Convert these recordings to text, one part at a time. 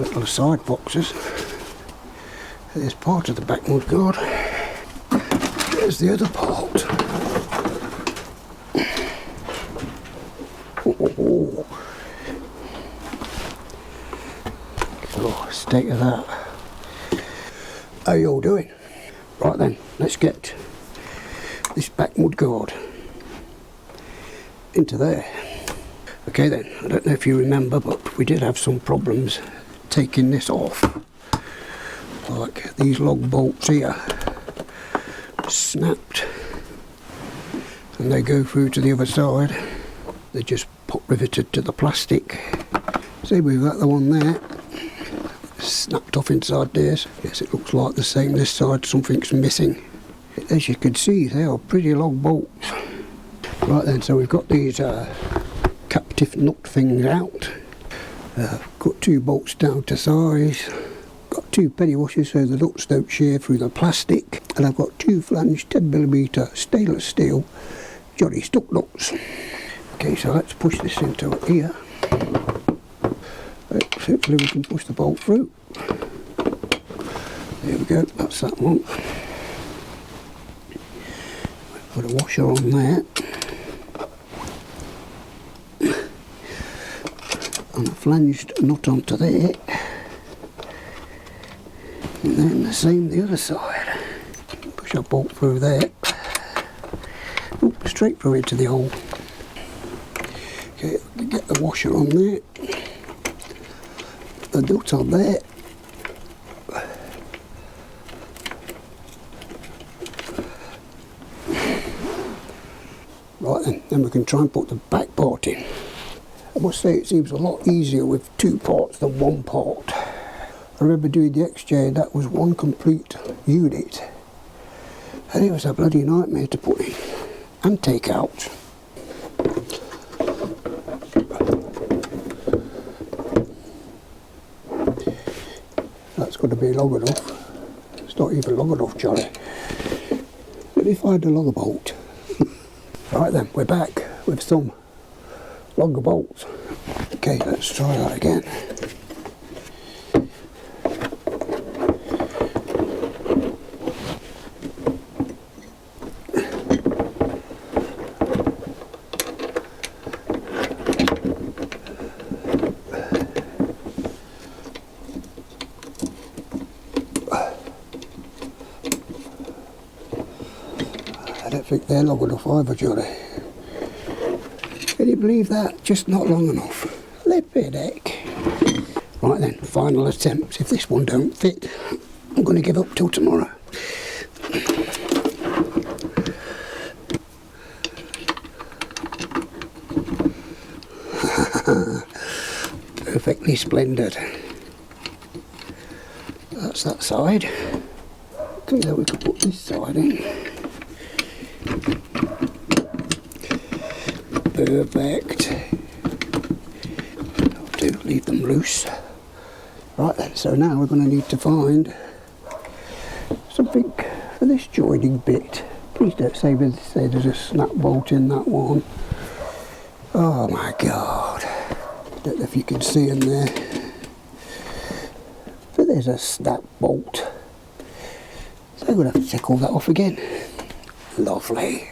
the little side boxes. There's part of the back mudguard. There's the other part. Oh. Oh, state of that. How you all doing? Right then, let's get this back mudguard into there. Okay then, I don't know if you remember, but we did have some problems taking this off. Like these lug bolts here snapped and they go through to the other side. They just pop riveted to the plastic. See, we've got the one there snapped off inside this. Yes, it looks like the same this side, something's missing. As you can see, they are pretty long bolts. Right then, so we've got these captive nut things out. Got 2 bolts down to size. Got 2 penny washers so the nuts don't shear through the plastic. And I've got 2 flanged 10mm stainless steel Johnny stuck nuts. Okay, so let's push this into here. Hopefully we can push the bolt through. There we go, that's that one. Put a washer on there. And a flanged nut onto there. And then the same the other side. Push our bolt through there. Oop, straight through into the hole. Okay, get the washer on there. The nut on there. Right then we can try and put the back part in. I must say it seems a lot easier with 2 parts than 1 part. I remember doing the XJ and that was 1 complete unit. And it was a bloody nightmare to put in and take out. That's going to be long enough. It's not even long enough, Johnny. Let me find a longer bolt. Right then, we're back with some longer bolts. Okay, let's try that again. I don't think they're long enough either, Johnny. Can you believe that? Just not long enough. Flippin' heck. Right then, final attempt. If this one don't fit, I'm going to give up till tomorrow. Perfectly splendid. That's that side. Okay, then we can put this side in. Perfect. Do leave them loose. Right then, so now we're going to need to find something for this joining bit. Please don't say there's a snap bolt in that one. Oh my god. Don't know if you can see in there. But there's a snap bolt. So I'm going to have to take all that off again. Lovely.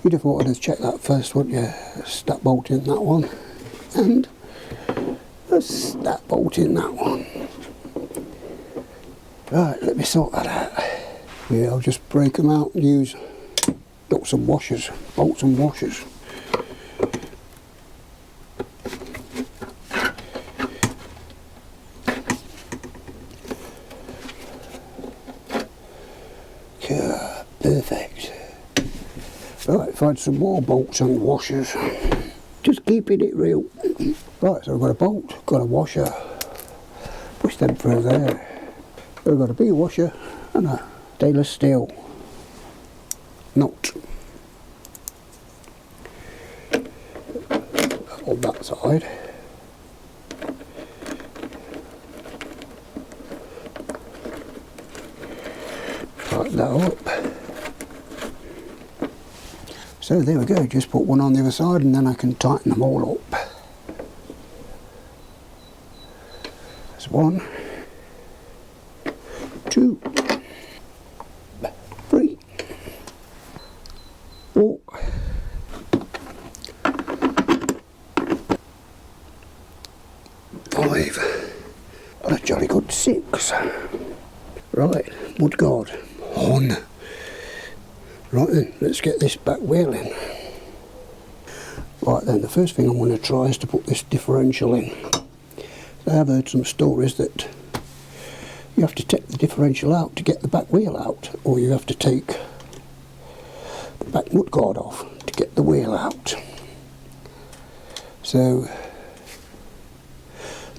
You'd have thought I'd have checked that first, wouldn't you? A snap bolt in that one. And a snap bolt in that one. Right, let me sort that out. Yeah, I'll just break them out and use nuts and washers, bolts and washers. Yeah, perfect. Right, find some more bolts and washers. Just keeping it real. Right, so I've got a bolt, got a washer. Push them through there. We've got a big washer and a stainless steel nut on that side. Tighten that up. So there we go, just put one on the other side and then I can tighten them all up. As 1, 2, 3, 4, 5, and a jolly good 6. Right, mudguard on. Right then, let's get this back wheel in. Right then, the first thing I'm going to try is to put this differential in. I have heard some stories that you have to take the differential out to get the back wheel out, or you have to take the back mudguard off to get the wheel out. So,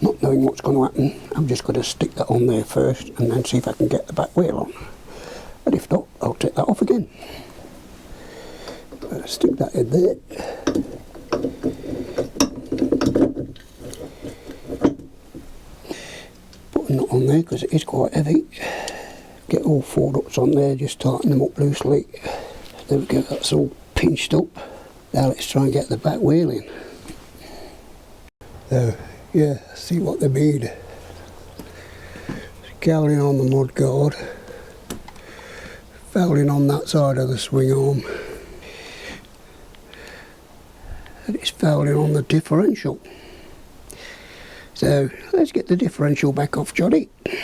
not knowing what's going to happen, I'm just going to stick that on there first and then see if I can get the back wheel on. And if not, I'll take that off again. Stick that in there. Putting that on there because it is quite heavy. Get all 4 nuts on there, just tighten them up loosely. There we go, that's all pinched up. Now let's try and get the back wheel in. So, yeah, see what they mean. Cowling on the mudguard. Fouling on that side of the swing arm. And it's fouling on the differential. So let's get the differential back off, Johnny. I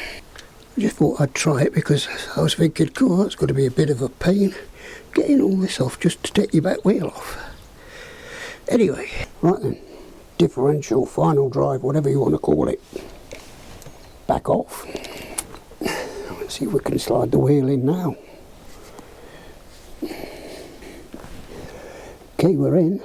just thought I'd try it because I was thinking, cool, that's going to be a bit of a pain getting all this off just to take your back wheel off. Anyway, right then, differential, final drive, whatever you want to call it, back off. Let's see if we can slide the wheel in now. Okay, we're in.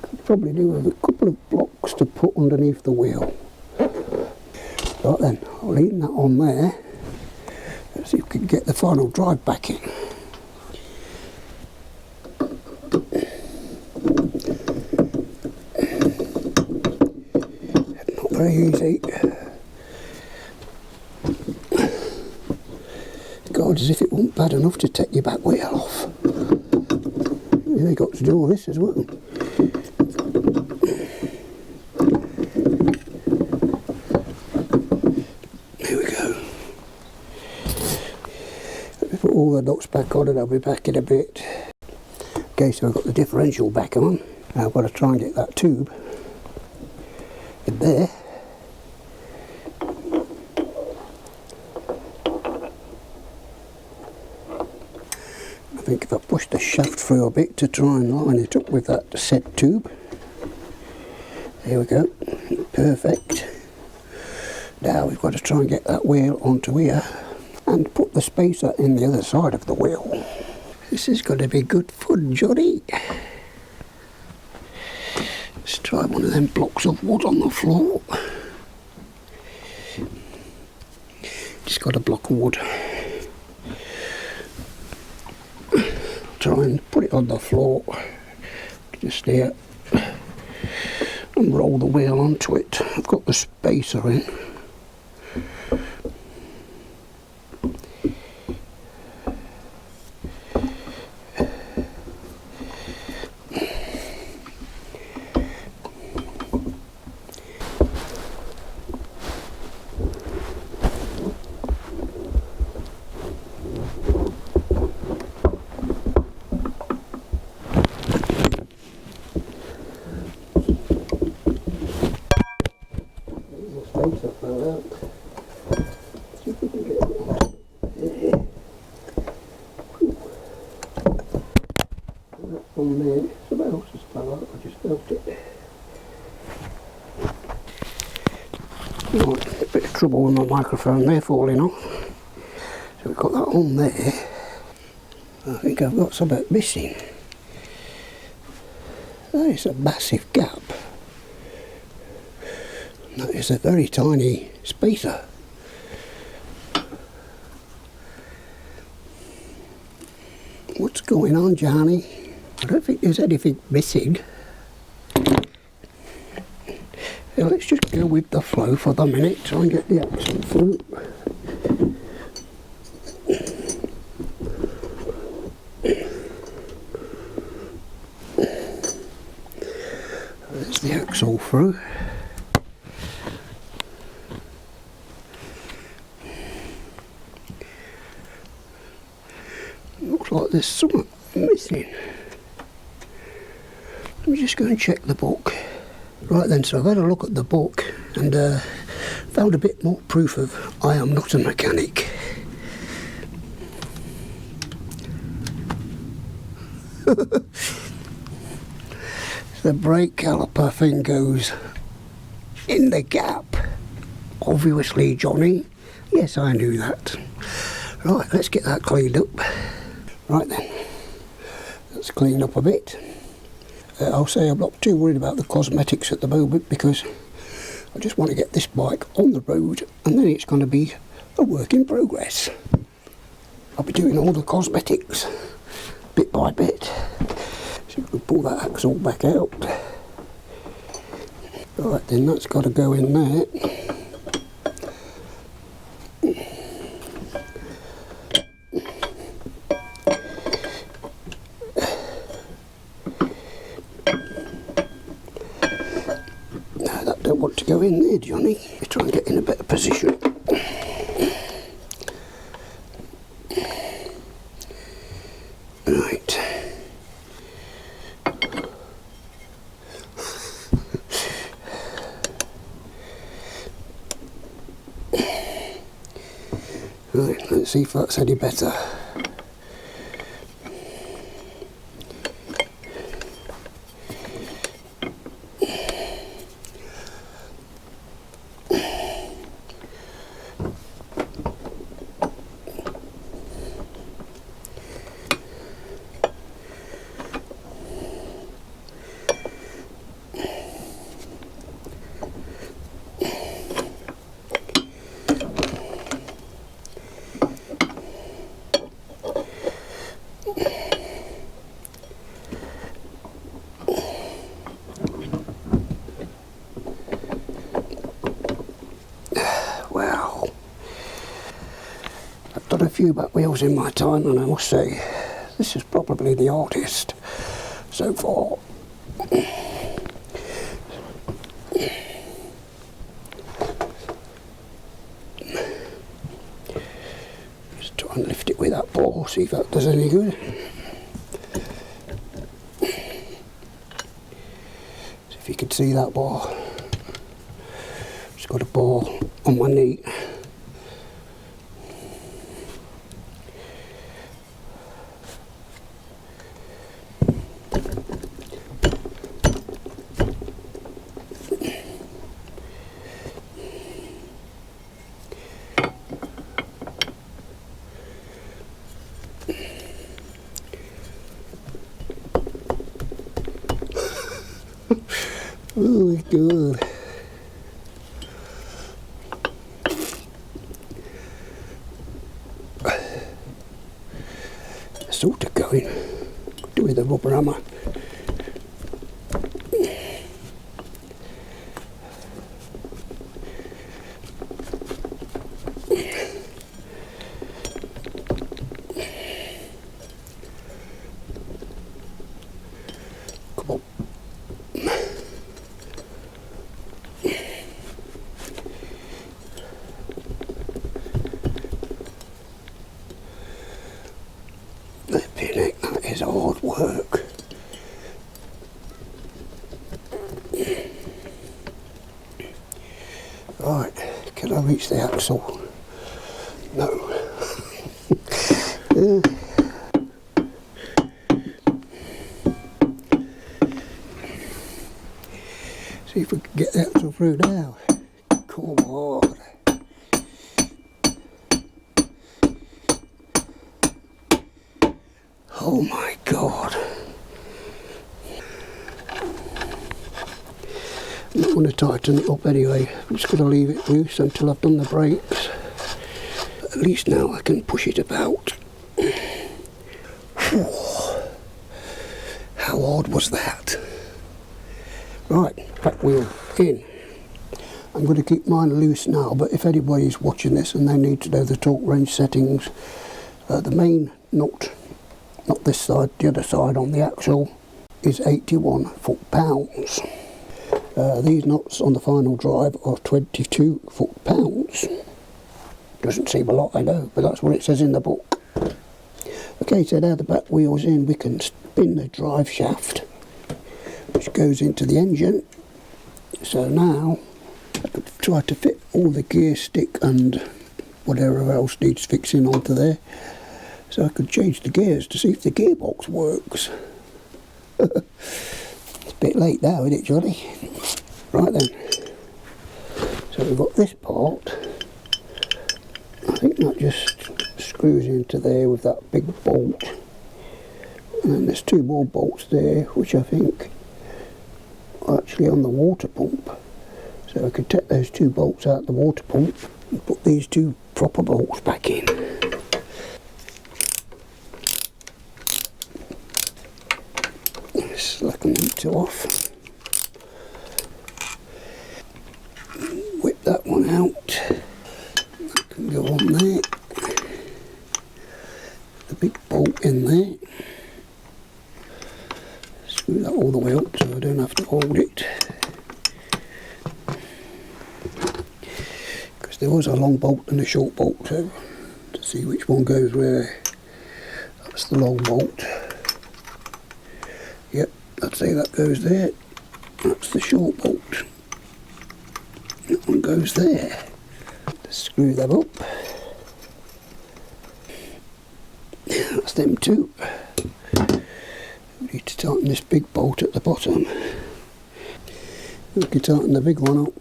Could probably do with a couple of blocks to put underneath the wheel. Right then, I'll leave that on there. Let's see if we can get the final drive back in. Not very easy. God, as if it wasn't bad enough to take your back wheel off. They got to do all this as well. There we go. Let me put all the nuts back on and I'll be back in a bit. Okay, so I've got the differential back on. Now I've got to try and get that tube in there. I think if I push the shaft through a bit to try and line it up with that said tube. There we go, perfect. Now we've got to try and get that wheel onto here and put the spacer in the other side of the wheel. This is going to be good fun, Johnny. Let's try one of them blocks of wood on the floor. Just got a block of wood. Try and put it on the floor, just there, and roll the wheel onto it. I've got the spacer in. On there, something else has fell out, I just felt it. Right, a bit of trouble with my microphone there falling off. So we've got that on there. I think I've got something missing. That is a massive gap. That is a very tiny spacer. What's going on, Johnny? I don't think there's anything missing. So let's just go with the flow for the minute, try and get the axle through. There's the axle through. looks like there's something missing. Let me just go and check the book. Right then, so I've had a look at the book and found a bit more proof of I am not a mechanic. The brake caliper thing goes in the gap. Obviously, Johnny. Yes, I knew that. Right, let's get that cleaned up. Right then, let's clean up a bit. I'll say I'm not too worried about the cosmetics at the moment because I just want to get this bike on the road and then it's going to be a work in progress. I'll be doing all the cosmetics bit by bit. So we'll pull that axle back out. Right then, that's got to go in there. No, that don't want to go in there, Johnny. You try and get in a better position. Right. Right, let's see if that's any better. Done a few back wheels in my time and I must say this is probably the hardest so far. Just try and lift it with that ball, see if that does any good. See if you can see that bar. Just got a ball on my knee. Oh, good. Sort of going. Do with the rubber hammer. Come on. That is hard work. Right, can I reach the axle? No. See if we can get the axle through now. Come on. Oh my God. I'm not going to tighten it up anyway. I'm just going to leave it loose until I've done the brakes. But at least now I can push it about. How hard was that? Right, back wheel in. I'm going to keep mine loose now, but if anybody's watching this and they need to know the torque range settings, the main nut, not this side, the other side on the axle, is 81 foot-pounds. These nuts on the final drive are 22 foot-pounds. Doesn't seem a lot, I know, but that's what it says in the book. Okay, so now the back wheel's in, we can spin the drive shaft, which goes into the engine. So now I could try to fit all the gear stick and whatever else needs fixing onto there. So I could change the gears to see if the gearbox works. It's a bit late now, isn't it, Johnny? Right then. So we've got this part. I think that just screws into there with that big bolt. And then there's two more bolts there, which I think are actually on the water pump. So I could take those two bolts out the water pump and put these two proper bolts back in. Slacken them two off. Whip that one out. That can go on there. The big bolt in there. Screw that all the way up so I don't have to hold it. Because there was a long bolt and a short bolt, so to see which one goes where. That's the long bolt. Yep, I'd say that goes there. That's the short bolt. That one goes there. Just screw them up. That's them two. We need to tighten this big bolt at the bottom. We can tighten the big one up.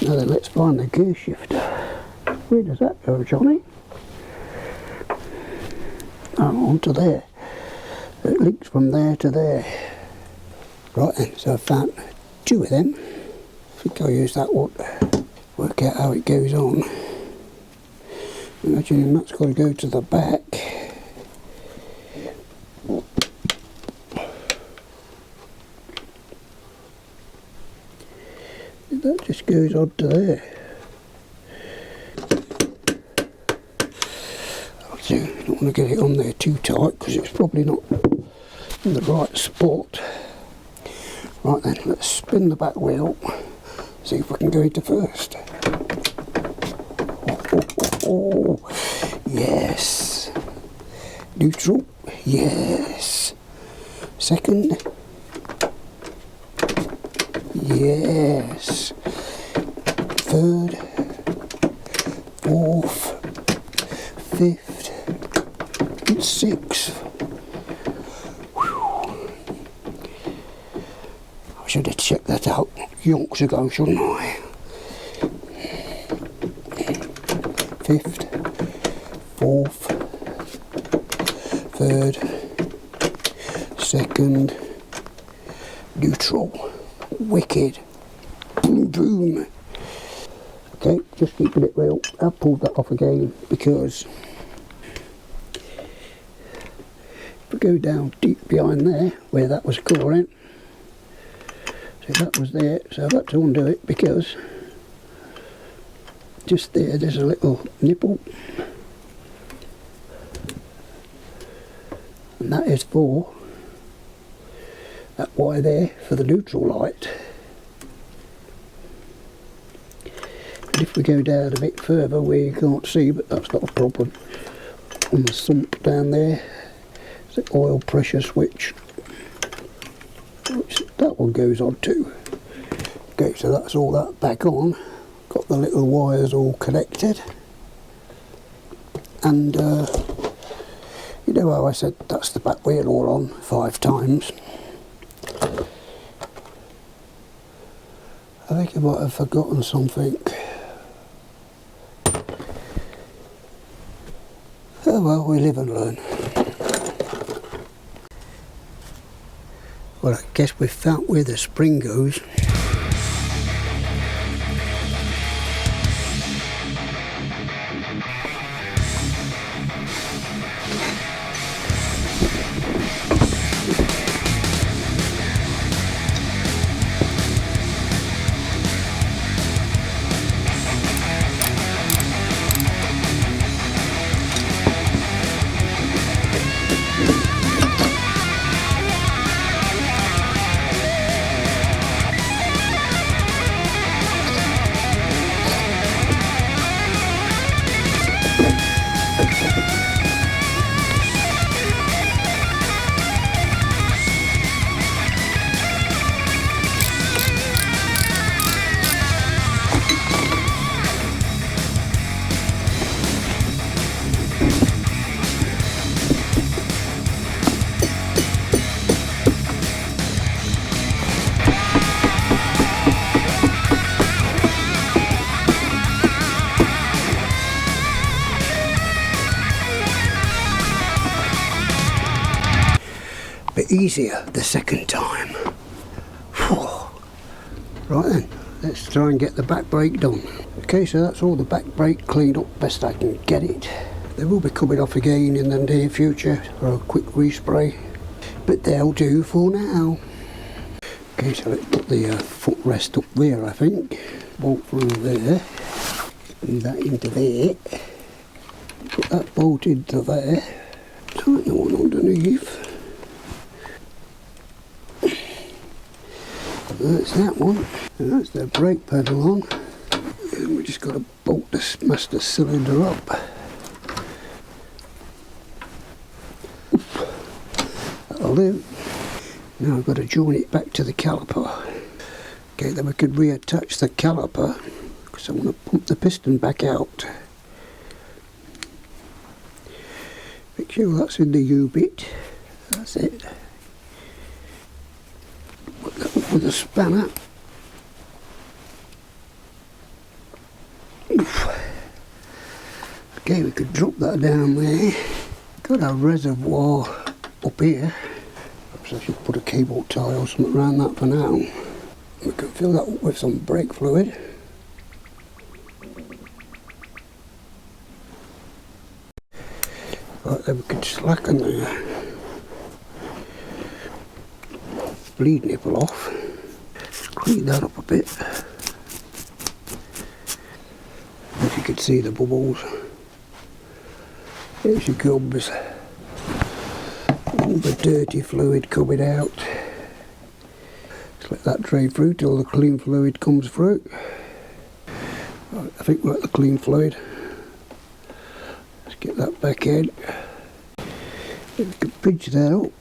Now then, let's find the gear shifter. Where does that go, Johnny? Oh, onto there. It links from there to there. Right then, so I found two of them. I think I'll use that one to work out how it goes on. Imagining that's got to go to the back. That just goes on to there. So you don't want to get it on there too tight because it's probably not in the right spot. Right then, let's spin the back wheel, see if we can go into first. Oh, yes. Neutral, yes. Second, yes. Third, fourth, fifth, and sixth. I should have checked that out yonks ago, shouldn't I? Fifth, fourth, third, second, neutral, wicked, boom boom. Okay, just keeping it real. I've pulled that off again because if we go down deep behind there where that was current, so that was there, so I've had to undo it because just there's a little nipple, and that is for that wire there for the neutral light. And if we go down a bit further where you can't see, but that's not a problem, on the sump down there, the oil pressure switch, which that one goes on too. Okay, so that's all that back on. Got the little wires all connected, and you know how I said that's the back wheel all on 5 times. I think I might have forgotten something. Oh well, we live and learn. Well, I guess we've found where the spring goes. easier the second time. Whew. Right then, let's try and get the back brake done. Okay, so that's all the back brake cleaned up best I can get it. They will be coming off again in the near future for a quick respray, but they'll do for now. Okay, so let's put the footrest up there, I think. Bolt through there, move that into there, put that bolt into there, tighten the one underneath. That's that one, and that's the brake pedal on, and we just got to bolt this master cylinder up. That'll do. Now I've got to join it back to the caliper. Okay, then we can reattach the caliper, because I want to pump the piston back out. Make sure that's in the U-bit. That's it. Put that up with a spanner. Okay, we could drop that down there. Got a reservoir up here. Perhaps I should put a cable tie or something around that for now. We can fill that up with some brake fluid. Right, then we could slacken the bleed nipple off. Just clean that up a bit. If you could see the bubbles. Here she comes. All the dirty fluid coming out. Just let that drain through till the clean fluid comes through. Right, I think we're at the clean fluid. Let's get that back in. We can pinch that up.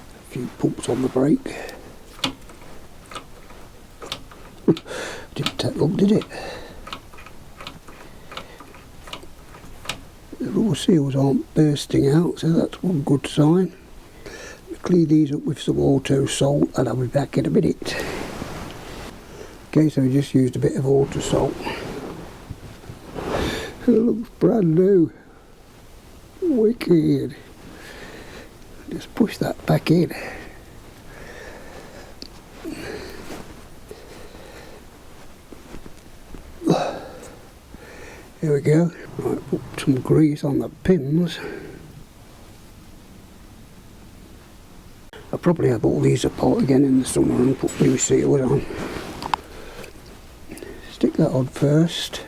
A few pumps on the brake. Didn't take long, did it? The raw seals aren't bursting out, so that's one good sign. We clean these up with some auto salt and I'll be back in a minute. Okay, so we just used a bit of auto salt. It looks brand new. Wicked. Just push that back in. Here we go. Right, put some grease on the pins. I'll probably have all these apart again in the summer and put new seals on. Stick that on first.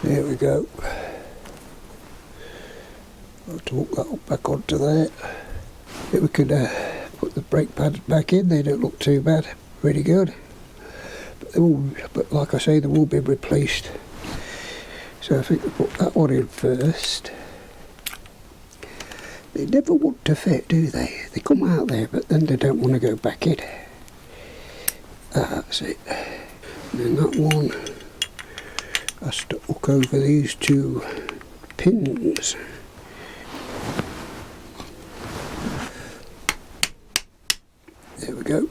There we go. I'll have to hook that up back onto there. If we could put the brake pads back in, they don't look too bad. Really good. But, but like I say, they will be replaced. So I think we put that one in first. They never want to fit, do they? They come out there, but then they don't want to go back in. That's it. And then that one has to hook over these two pins. There we go.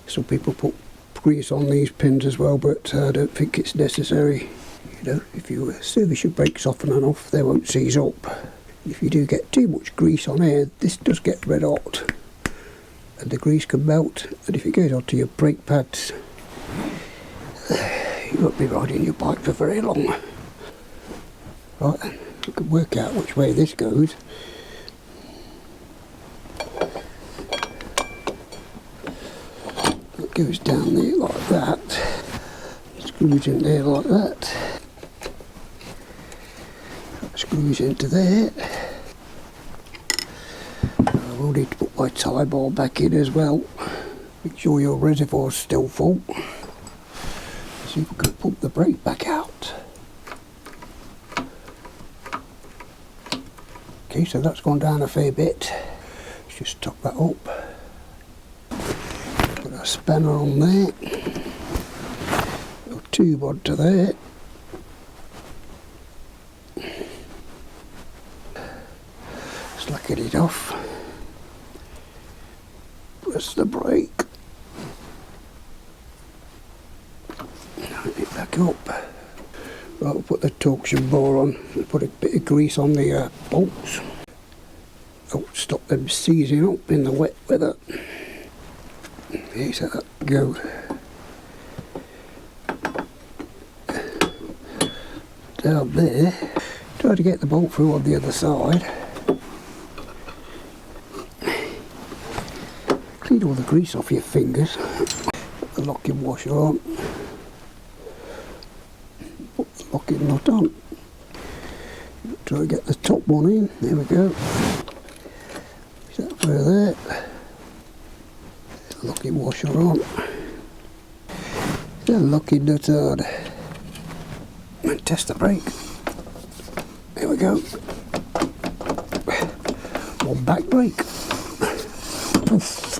Some people put grease on these pins as well, but I don't think it's necessary. You know, if you service your brakes often enough, they won't seize up. If you do get too much grease on here, this does get red hot, and the grease can melt. And if it goes onto your brake pads, you won't be riding your bike for very long. Right then, we can work out which way this goes. It goes down there like that. Screws in there like that. That screws into there. I will need to put my tie bar back in as well. Make sure your reservoir's still full. See if we can pump the brake back out. Okay, so that's gone down a fair bit. Let's just top that up. Put a spanner on there. A tube onto there. Slacken it off. Press the brake. up. Right, we'll put the torsion bar on and put a bit of grease on the bolts. Oh, stop them seizing up in the wet weather. Okay, so that go. Down there. Try to get the bolt through on the other side. Clean all the grease off your fingers. Put the locking washer on. Put the locking nut on. Try to get the top one in. There we go. Set through there. The locking washer on. The locking nut on. And test the brake. There we go. One back brake. Oof.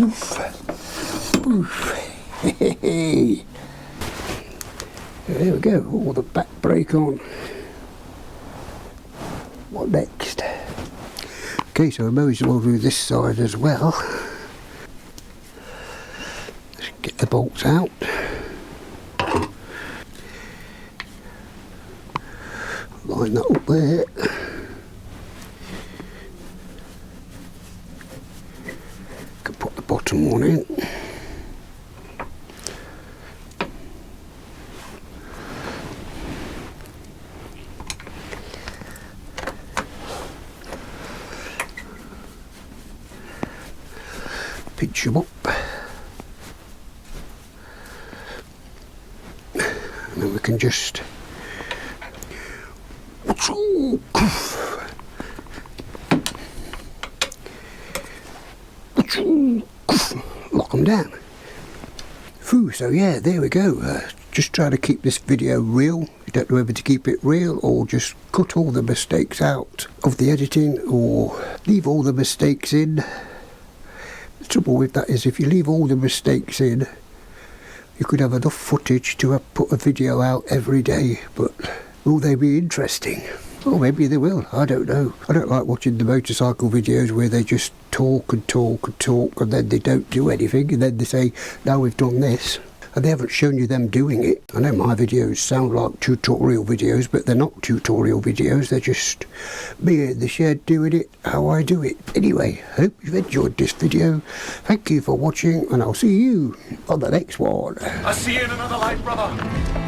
Oof. Oof. Hey. There we go. All the back brake on. What next? Okay, so I may as well do this side as well. Let's get the bolts out. Line that up there. Can put the bottom one in. Pinch them up. And then we can just lock them down. Phew, so yeah, there we go. Just try to keep this video real. You don't know whether to keep it real or just cut all the mistakes out of the editing or leave all the mistakes in. The trouble with that is if you leave all the mistakes in, you could have enough footage to put a video out every day, but will they be interesting? Or maybe they will, I don't know. I don't like watching the motorcycle videos where they just talk and talk and talk and then they don't do anything and then they say, now we've done this. And they haven't shown you them doing it. I know my videos sound like tutorial videos, but they're not tutorial videos, they're just me in the shed doing it how I do it. Anyway, hope you've enjoyed this video. Thank you for watching and I'll see you on the next one. I'll see you in another life, brother.